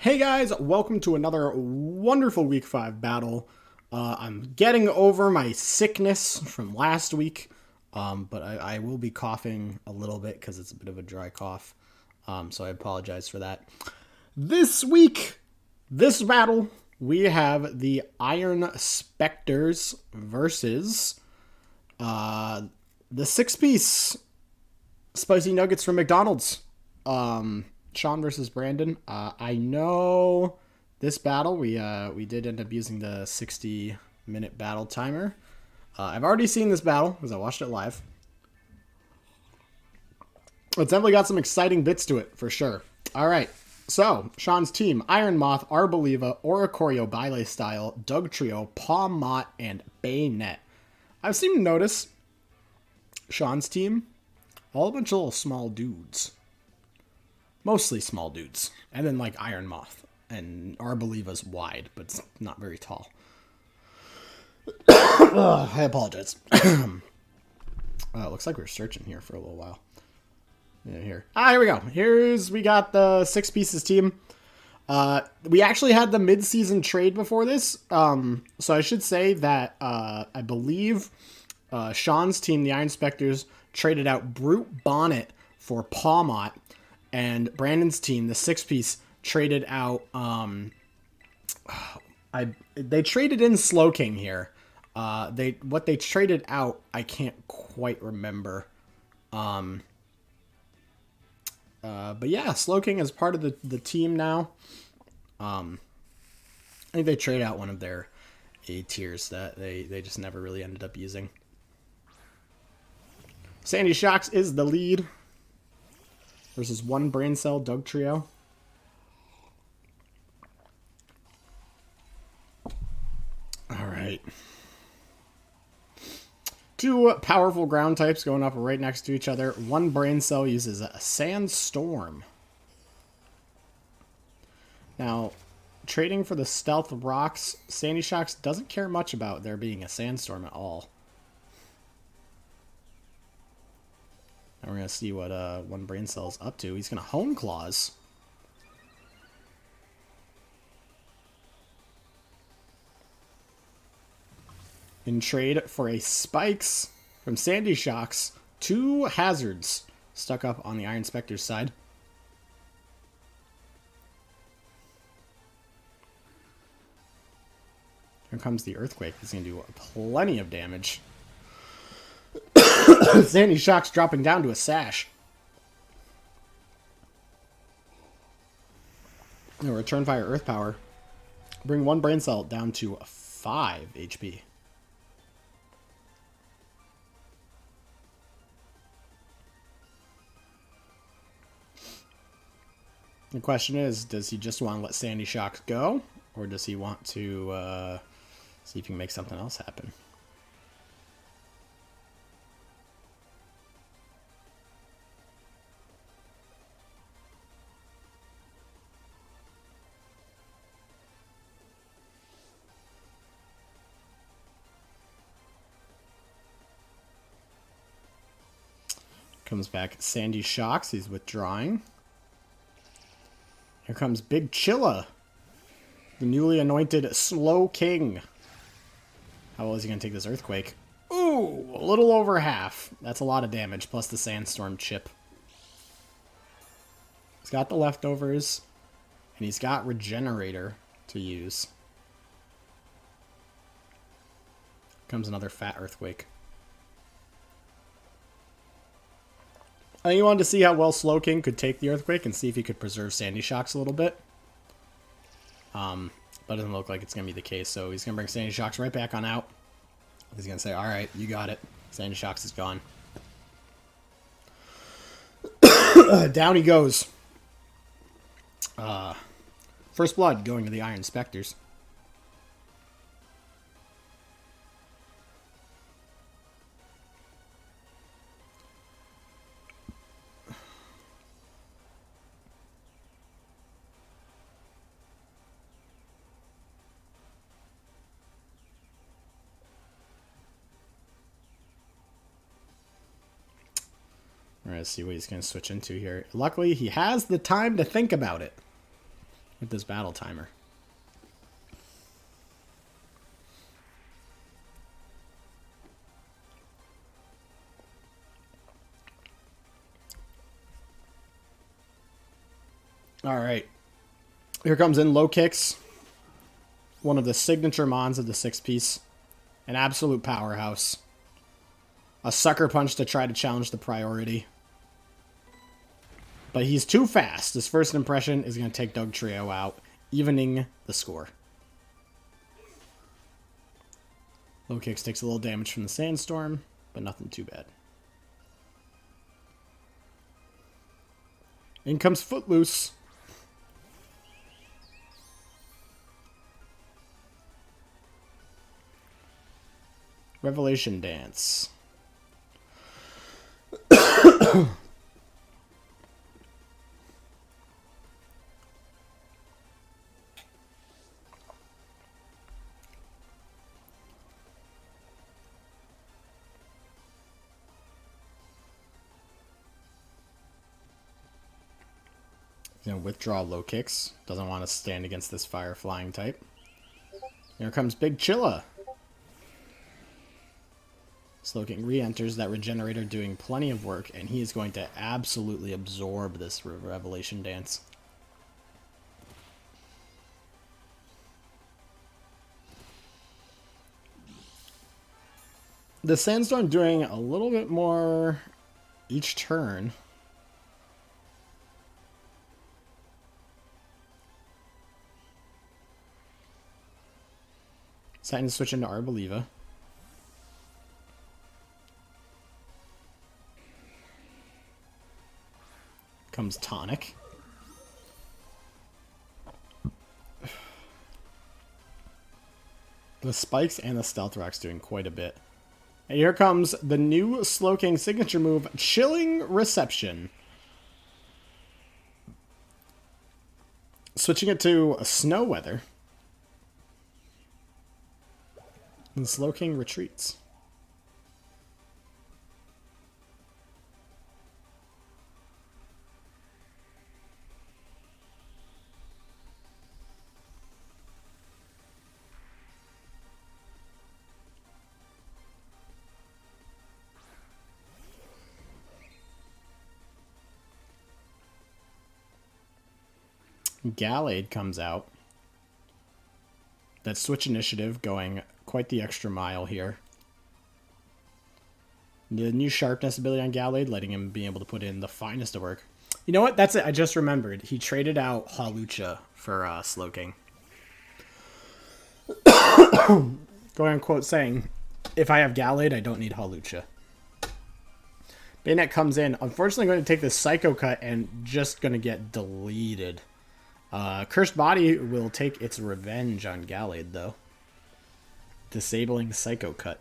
Hey guys, welcome to another wonderful Week 5 battle. I'm getting over my sickness from last week, but I will be coughing a little bit because it's a bit of a dry cough, so I apologize for that. This week, this battle, we have the Iron Spectres versus the six-piece spicy nuggets from McDonald's. Sean versus Brandon. I know this battle we did end up using the 60-minute battle timer. I've already seen this battle because I watched it live. It's definitely got some exciting bits to it for sure. All right, so Sean's team: Iron Moth, Arboliva, Oricorio, Bile Style, Doug Trio, Paw Mott, and Bayonet. I've seemed to notice Sean's team, all a bunch of little small dudes. Mostly small dudes. And then like Iron Moth. And Arboliva's wide, but it's not very tall. I apologize. Looks like we're searching here for a little while. Yeah, here. Here we go. We got the six pieces team. We actually had the mid-season trade before this. So I should say that I believe Sean's team, the Iron Spectres, traded out Brute Bonnet for Paw Mott. And Brandon's team, the six-piece, traded out. They traded in Slow King here. What they traded out, I can't quite remember. But yeah, Slow King is part of the team now. I think they trade out one of their A tiers that they just never really ended up using. Sandy Shocks is the lead. Versus one Brain Cell Doug Trio. All right. Two powerful ground types going up right next to each other. One Brain Cell uses a Sandstorm. Now, trading for the Stealth Rocks, Sandy Shocks doesn't care much about there being a Sandstorm at all. And we're going to see what one Brain Cell's up to. He's going to Hone Claws. In trade for a Spikes from Sandy Shocks, two Hazards stuck up on the Iron Spectre's side. Here comes the Earthquake. He's going to do plenty of damage. Sandy Shocks dropping down to a Sash. Return Fire Earth Power. Bring one Brain Cell down to 5 HP. The question is, does he just want to let Sandy Shocks go? Or does he want to see if he can make something else happen? Comes back Sandy Shocks. He's withdrawing. Here comes Big Chilla, the newly anointed Slow King. How well is he going to take this Earthquake? Ooh, a little over half. That's a lot of damage, plus the Sandstorm chip. He's got the leftovers, and he's got Regenerator to use. Comes another fat Earthquake. I think he wanted to see how well Slow King could take the Earthquake and see if he could preserve Sandy Shocks a little bit. But it doesn't look like it's going to be the case, so he's going to bring Sandy Shocks right back on out. He's going to say, alright, you got it. Sandy Shocks is gone. Down he goes. First Blood going to the Iron Spectres. All right, let's see what he's going to switch into here. Luckily, he has the time to think about it. with this battle timer. All right. Here comes in low kicks. One of the signature mons of the 6-piece. An absolute powerhouse. A sucker punch to try to challenge the priority. But he's too fast. His first impression is going to take Doug Trio out, evening the score. Low kicks takes a little damage from the sandstorm, but nothing too bad. In comes Footloose. Revelation Dance. He's going to withdraw low kicks. Doesn't want to stand against this fire flying type. Here comes Big Chilla. Slowking re-enters that Regenerator doing plenty of work, and he is going to absolutely absorb this Revelation Dance. The Sandstorm doing a little bit more each turn. Deciding to switch into Arboliva. Comes Tonic. The spikes and the Stealth Rock's doing quite a bit. And here comes the new Slowking signature move, Chilling Reception. Switching it to Snow Weather. And Slowking retreats. Gallade comes out. That switch initiative going quite the extra mile here. The new sharpness ability on Gallade, letting him be able to put in the finest of work. You know what? That's it. I just remembered. He traded out Hawlucha for Slowking. Going on quote saying, if I have Gallade, I don't need Hawlucha. Bayonet comes in. Unfortunately, going to take the Psycho Cut and just going to get deleted. Cursed Body will take its revenge on Gallade, though. Disabling Psycho Cut.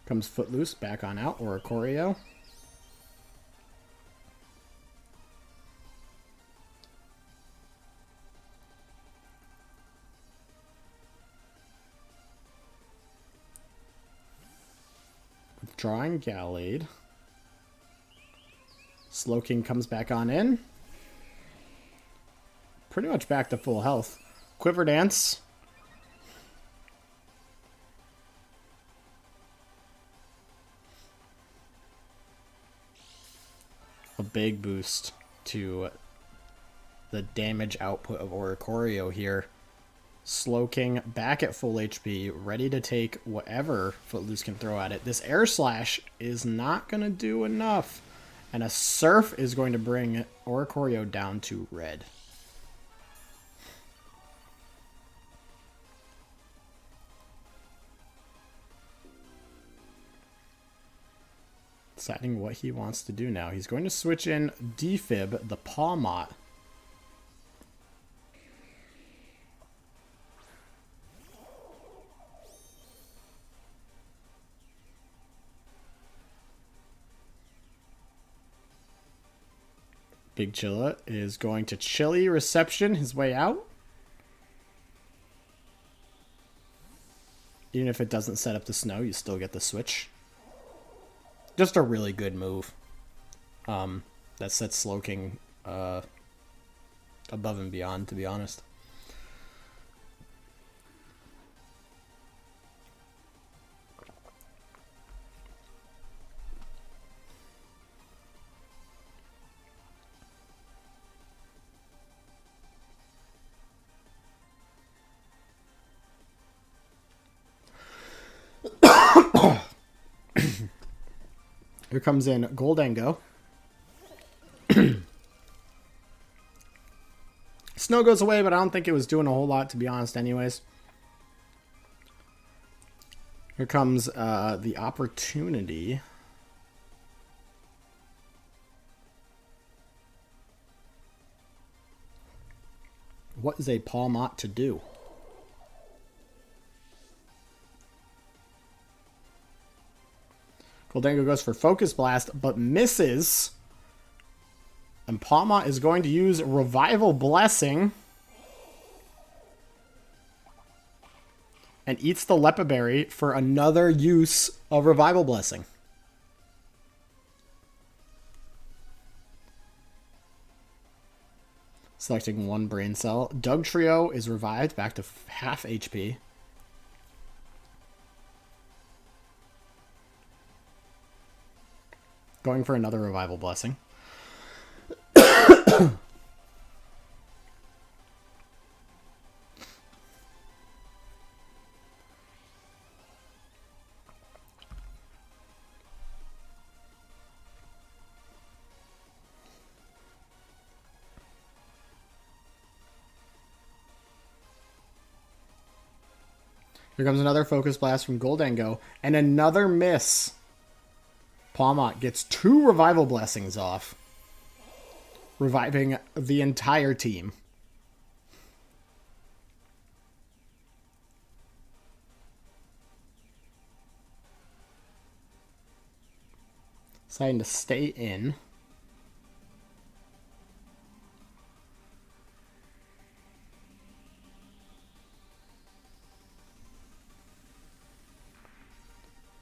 Comes Footloose back on out, or Oricorio. Withdrawing Gallade. Slowking comes back on in. Pretty much back to full health. Quiver Dance. A big boost to the damage output of Oricorio here. Slowking back at full HP, ready to take whatever Footloose can throw at it. This Air Slash is not going to do enough. And a Surf is going to bring Oricorio down to red. Deciding what he wants to do now. He's going to switch in Defib, the Pawmot. Big Chilla is going to Chilly Reception his way out. Even if it doesn't set up the snow, you still get the switch. Just a really good move. That sets Slowking above and beyond, to be honest. Here comes in Goldango. Snow goes away, but I don't think it was doing a whole lot, to be honest, anyways. Here comes the opportunity. What is a Pawmot to do? Goldango goes for Focus Blast, but misses. And Pawmot is going to use Revival Blessing. And eats the Lepa Berry for another use of Revival Blessing. Selecting one Brain Cell. Dugtrio is revived back to half HP. Going for another Revival Blessing. Here comes another Focus Blast from Goldango. And another miss. Pawmot gets 2 Revival Blessings off. Reviving the entire team. Deciding to stay in.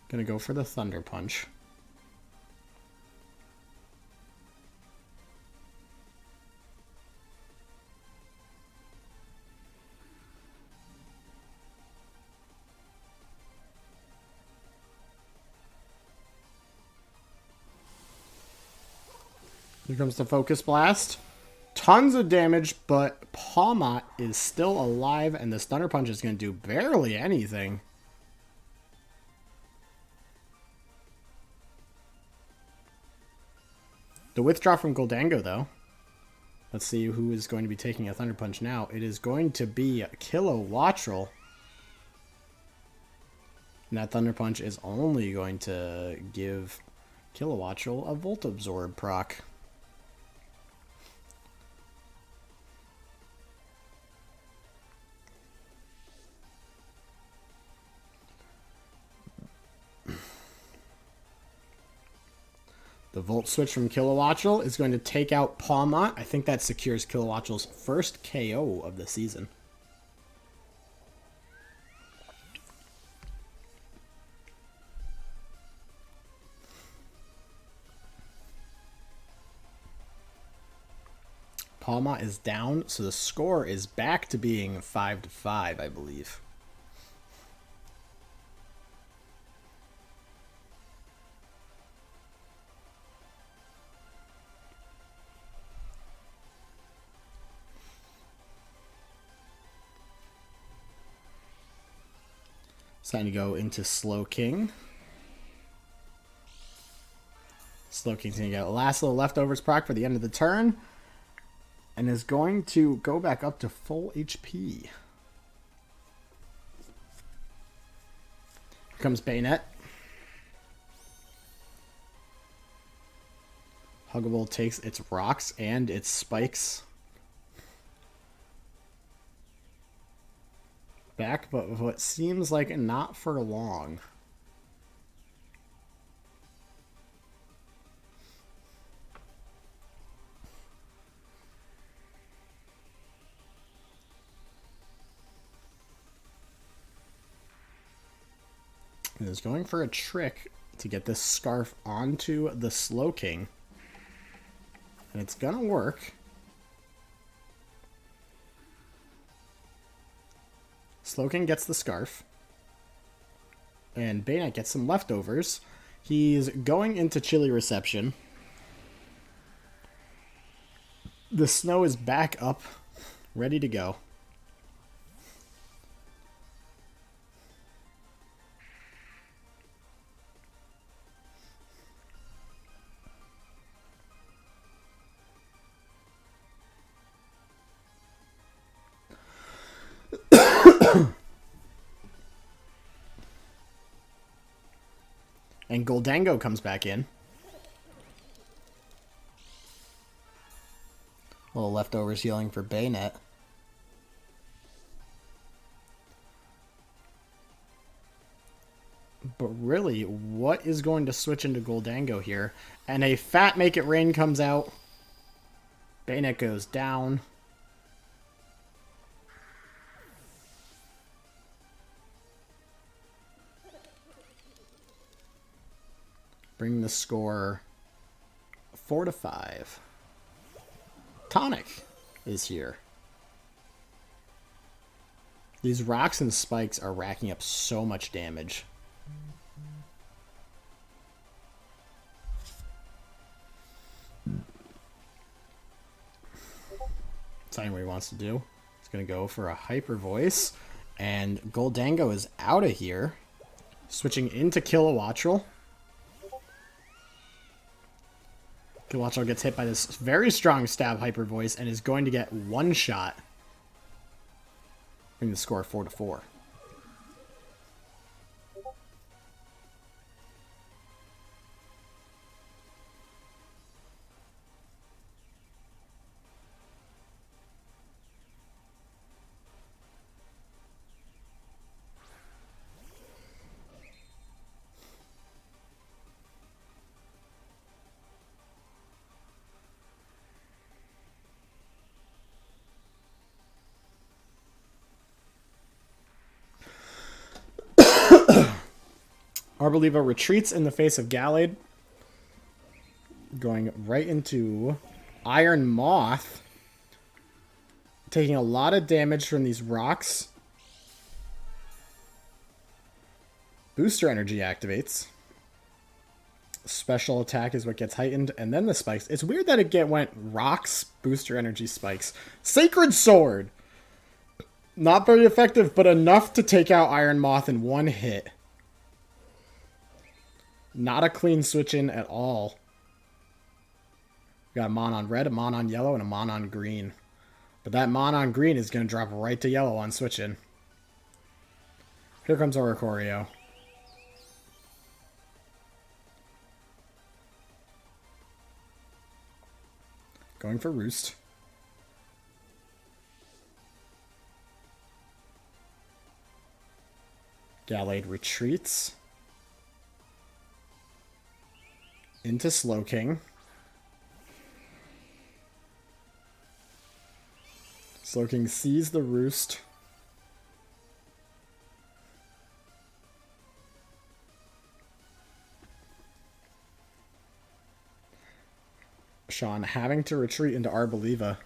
Gonna go for the Thunder Punch. Here comes the Focus Blast. Tons of damage, but Pawmot is still alive, and this Thunder Punch is going to do barely anything. The withdraw from Goldango, though. Let's see who is going to be taking a Thunder Punch now. It is going to be Kilowattrel. And that Thunder Punch is only going to give Kilowattrel a Volt Absorb proc. The Volt Switch from Kilowattrel is going to take out Pawmot. I think that secures Kilowattrel's first KO of the season. Pawmot is down, so the score is back to being 5-5, I believe. It's time to go into Slowking. Slowking's going to get a last little leftovers proc for the end of the turn. And is going to go back up to full HP. Here comes Bayonet. Huggable takes its rocks and its spikes back, but what seems like not for long. He is going for a trick to get this scarf onto the Slowking. And it's gonna work. Slowking gets the scarf. And Bayonet gets some leftovers. He's going into Chili Reception. The snow is back up, ready to go. And Goldango comes back in. A little leftovers healing for Bayonet. But really, what is going to switch into Goldango here? And a fat Make It Rain comes out. Bayonet goes down. Bring the score 4-5. Tonic is here. These rocks and spikes are racking up so much damage. Deciding what he wants to do. He's going to go for a Hyper Voice. And Goldango is out of here. Switching into Kilowattrel. Kilowattrel gets hit by this very strong stab Hyper Voice and is going to get one shot. Bring the score 4-4. Arboliva retreats in the face of Gallade. Going right into Iron Moth. Taking a lot of damage from these rocks. Booster Energy activates. Special attack is what gets heightened. And then the spikes. It's weird that it went rocks, Booster Energy, spikes. Sacred Sword! Not very effective, but enough to take out Iron Moth in one hit. Not a clean switch in at all. We got a Mon on red, a Mon on yellow, and a Mon on green. But that Mon on green is going to drop right to yellow on switch in. Here comes Oricorio. Going for Roost. Gallade retreats. Into Slowking. Slowking sees the Roost. Sean having to retreat into Arboliva.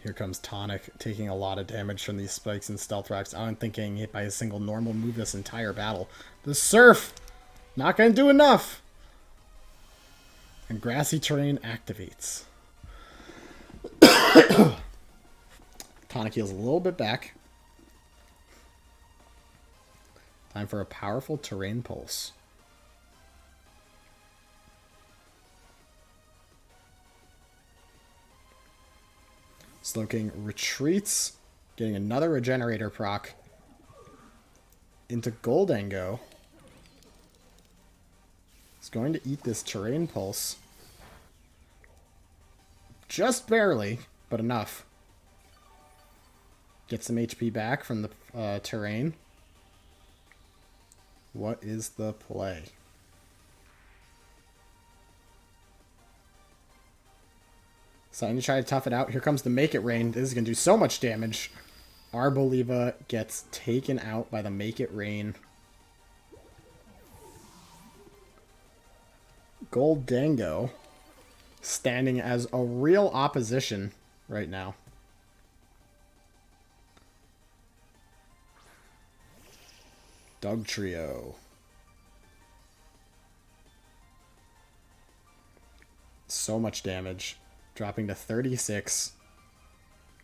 Here comes Tonic, taking a lot of damage from these spikes and stealth rocks. I don't think getting hit by a single normal move this entire battle. The Surf! Not going to do enough! And Grassy Terrain activates. Tonic heals a little bit back. Time for a powerful Terrain Pulse. Slowking retreats, getting another Regenerator proc into Goldango. He's going to eat this Terrain Pulse. Just barely, but enough. Get some HP back from the terrain. What is the play? So I'm going to try to tough it out. Here comes the Make It Rain. This is going to do so much damage. Arboliva gets taken out by the Make It Rain. Goldango standing as a real opposition right now. Dugtrio. So much damage. Dropping to 36.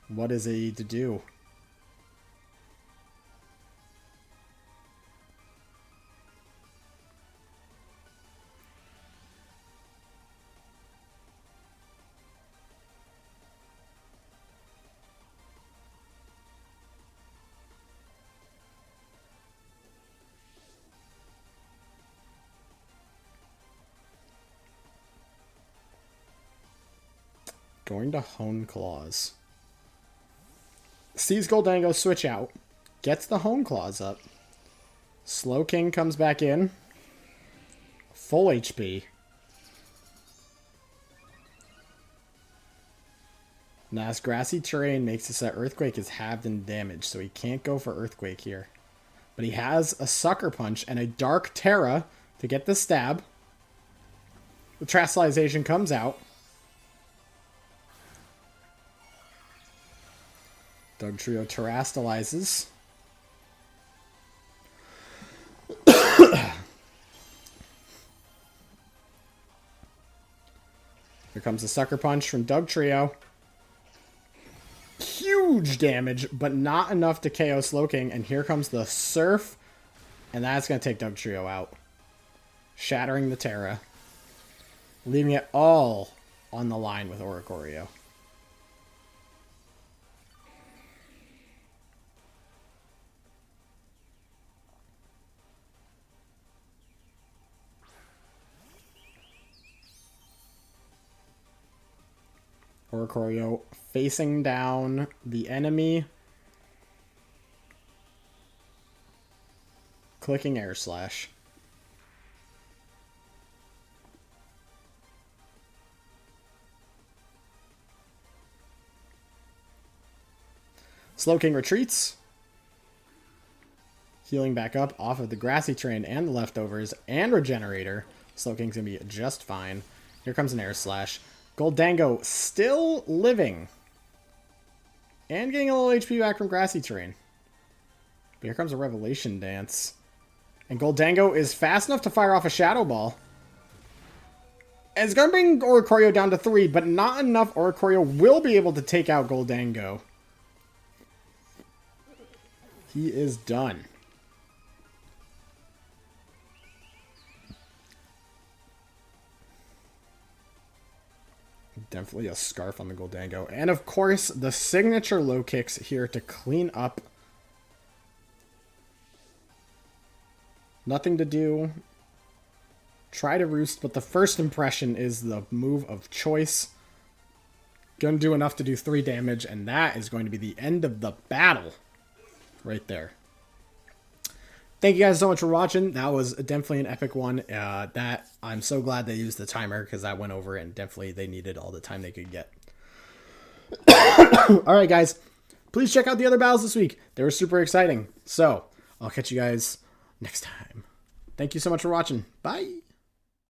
What is he to do? Going to Hone Claws. Sees Goldango switch out. Gets the Hone Claws up. Slowking comes back in. Full HP. Now this grassy terrain makes it so that Earthquake is halved in damage, so he can't go for Earthquake here. But he has a Sucker Punch and a Dark Terra to get the stab. The Terastallization comes out. Dugtrio terastallizes. Here comes the Sucker Punch from Dugtrio. Huge damage, but not enough to KO Slowking. And here comes the Surf. And that's going to take Dugtrio out. Shattering the Terra. Leaving it all on the line with Oricorio. Oricorio facing down the enemy. Clicking Air Slash. Slowking retreats. Healing back up off of the Grassy Terrain and the Leftovers and Regenerator. Slowking's going to be just fine. Here comes an Air Slash. Goldango still living. And getting a little HP back from Grassy Terrain. But here comes a Revelation Dance. And Goldango is fast enough to fire off a Shadow Ball. And it's going to bring Oricorio down to 3, but not enough. Oricorio will be able to take out Goldango. He is done. Definitely a Scarf on the Goldango. And of course, the signature low kicks here to clean up. Nothing to do. Try to roost, but the first impression is the move of choice. Gonna do enough to do 3 damage, and that is going to be the end of the battle. Right there. Thank you guys so much for watching. That was definitely an epic one. That I'm so glad they used the timer because that went over and definitely they needed all the time they could get. All right, guys. Please check out the other battles this week. They were super exciting. So I'll catch you guys next time. Thank you so much for watching. Bye.